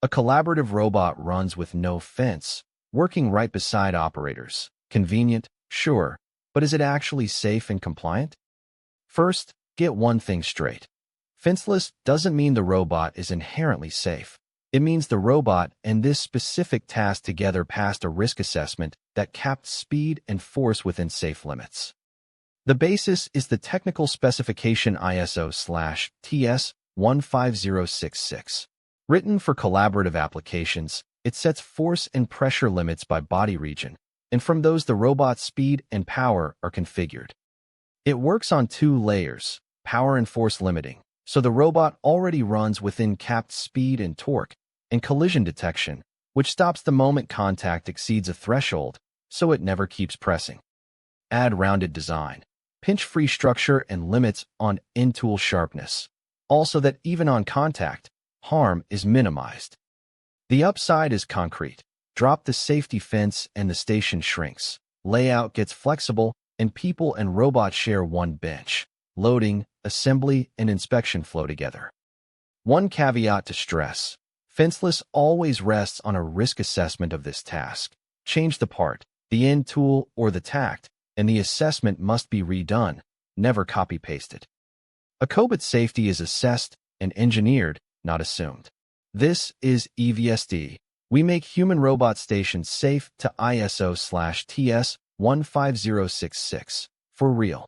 A collaborative robot runs with no fence, working right beside operators. Convenient, sure, but is it actually safe and compliant? First, get one thing straight. Fenceless doesn't mean the robot is inherently safe. It means the robot and this specific task together passed a risk assessment that capped speed and force within safe limits. The basis is the technical specification ISO/TS 15066. Written for collaborative applications, it sets force and pressure limits by body region, and from those the robot's speed and power are configured. It works on two layers, power and force limiting, so the robot already runs within capped speed and torque, and collision detection, which stops the moment contact exceeds a threshold, so it never keeps pressing. Add rounded design, pinch-free structure, and limits on in-tool sharpness, also that even on contact, harm is minimized. The upside is concrete. Drop the safety fence and the station shrinks. Layout gets flexible, and people and robots share one bench. Loading, assembly, and inspection flow together. One caveat to stress. Fenceless always rests on a risk assessment of this task. Change the part, the end tool, or the tact, and the assessment must be redone, never copy-pasted. A Cobot safety is assessed and engineered, not assumed. This is EVST. We make human-robot stations safe to ISO/TS 15066. For real.